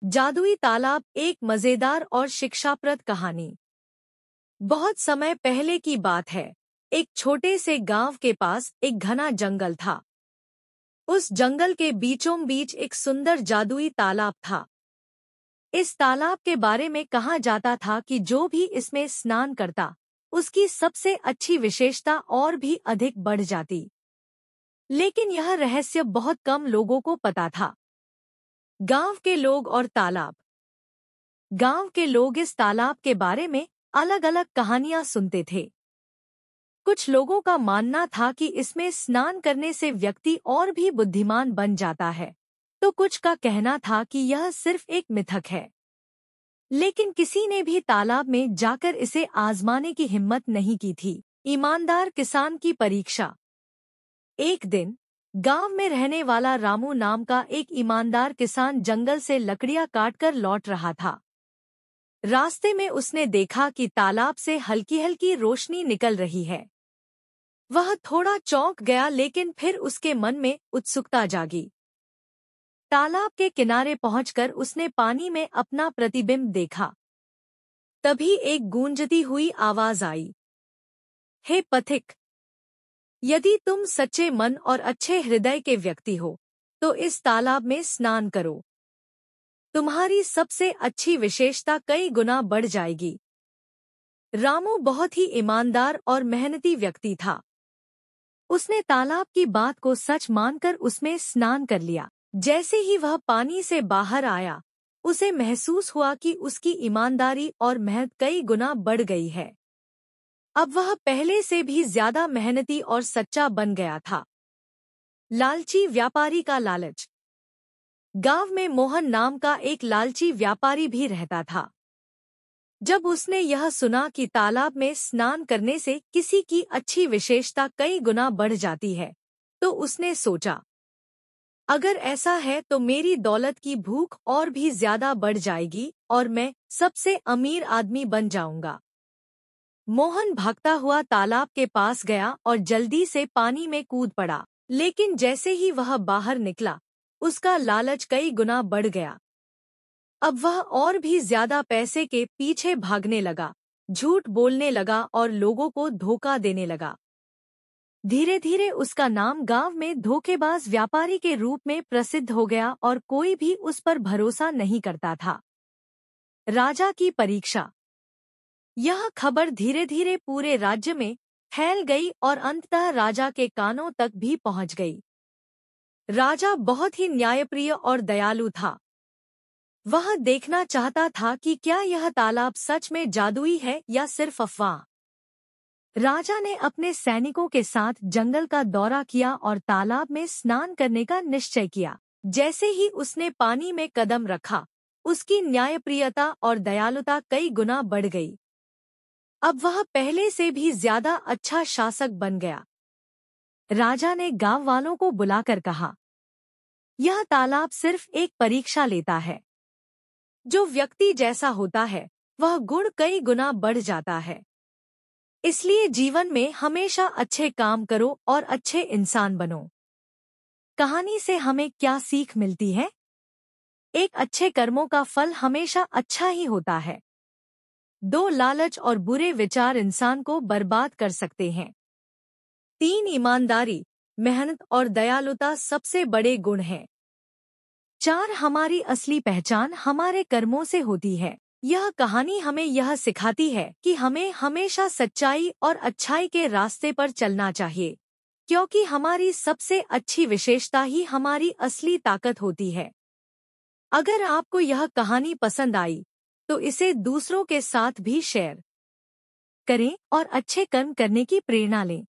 जादुई तालाब एक मजेदार और शिक्षाप्रद कहानी। बहुत समय पहले की बात है। एक छोटे से गांव के पास एक घना जंगल था। उस जंगल के बीचों बीच एक सुंदर जादुई तालाब था। इस तालाब के बारे में कहा जाता था कि जो भी इसमें स्नान करता, उसकी सबसे अच्छी विशेषता और भी अधिक बढ़ जाती। लेकिन यह रहस्य बहुत कम लोगों को पता था। गांव के लोग और तालाब। गांव के लोग इस तालाब के बारे में अलग अलग कहानियां सुनते थे। कुछ लोगों का मानना था कि इसमें स्नान करने से व्यक्ति और भी बुद्धिमान बन जाता है, तो कुछ का कहना था कि यह सिर्फ एक मिथक है। लेकिन किसी ने भी तालाब में जाकर इसे आजमाने की हिम्मत नहीं की थी। ईमानदार किसान की परीक्षा। एक दिन गांव में रहने वाला रामू नाम का एक ईमानदार किसान जंगल से लकड़ियां काटकर लौट रहा था। रास्ते में उसने देखा कि तालाब से हल्की हल्की रोशनी निकल रही है। वह थोड़ा चौंक गया, लेकिन फिर उसके मन में उत्सुकता जागी। तालाब के किनारे पहुंचकर उसने पानी में अपना प्रतिबिंब देखा। तभी एक गूंजती हुई आवाज आई, हे पथिक, यदि तुम सच्चे मन और अच्छे हृदय के व्यक्ति हो, तो इस तालाब में स्नान करो। तुम्हारी सबसे अच्छी विशेषता कई गुना बढ़ जाएगी। रामू बहुत ही ईमानदार और मेहनती व्यक्ति था। उसने तालाब की बात को सच मानकर उसमें स्नान कर लिया। जैसे ही वह पानी से बाहर आया, उसे महसूस हुआ कि उसकी ईमानदारी और मेहनत कई गुना बढ़ गई है। अब वह पहले से भी ज्यादा मेहनती और सच्चा बन गया था। लालची व्यापारी का लालच। गांव में मोहन नाम का एक लालची व्यापारी भी रहता था। जब उसने यह सुना कि तालाब में स्नान करने से किसी की अच्छी विशेषता कई गुना बढ़ जाती है, तो उसने सोचा, अगर ऐसा है तो मेरी दौलत की भूख और भी ज्यादा बढ़ जाएगी और मैं सबसे अमीर आदमी बन जाऊंगा। मोहन भागता हुआ तालाब के पास गया और जल्दी से पानी में कूद पड़ा। लेकिन जैसे ही वह बाहर निकला, उसका लालच कई गुना बढ़ गया। अब वह और भी ज्यादा पैसे के पीछे भागने लगा, झूठ बोलने लगा और लोगों को धोखा देने लगा। धीरे धीरे उसका नाम गांव में धोखेबाज व्यापारी के रूप में प्रसिद्ध हो गया और कोई भी उस पर भरोसा नहीं करता था। राजा की परीक्षा। यह खबर धीरे धीरे पूरे राज्य में फैल गई और अंततः राजा के कानों तक भी पहुंच गई। राजा बहुत ही न्यायप्रिय और दयालु था। वह देखना चाहता था कि क्या यह तालाब सच में जादुई है या सिर्फ अफवाह। राजा ने अपने सैनिकों के साथ जंगल का दौरा किया और तालाब में स्नान करने का निश्चय किया। जैसे ही उसने पानी में कदम रखा, उसकी न्यायप्रियता और दयालुता कई गुना बढ़ गई। अब वह पहले से भी ज्यादा अच्छा शासक बन गया। राजा ने गांव वालों को बुलाकर कहा, यह तालाब सिर्फ एक परीक्षा लेता है। जो व्यक्ति जैसा होता है, वह गुण कई गुना बढ़ जाता है। इसलिए जीवन में हमेशा अच्छे काम करो और अच्छे इंसान बनो। कहानी से हमें क्या सीख मिलती है? एक अच्छे कर्मों का फल हमेशा अच्छा ही होता है। दो, लालच और बुरे विचार इंसान को बर्बाद कर सकते हैं। तीन, ईमानदारी, मेहनत और दयालुता सबसे बड़े गुण हैं। चार, हमारी असली पहचान हमारे कर्मों से होती है। यह कहानी हमें यह सिखाती है कि हमें हमेशा सच्चाई और अच्छाई के रास्ते पर चलना चाहिए, क्योंकि हमारी सबसे अच्छी विशेषता ही हमारी असली ताकत होती है। अगर आपको यह कहानी पसंद आई, तो इसे दूसरों के साथ भी शेयर करें और अच्छे कर्म करने की प्रेरणा लें।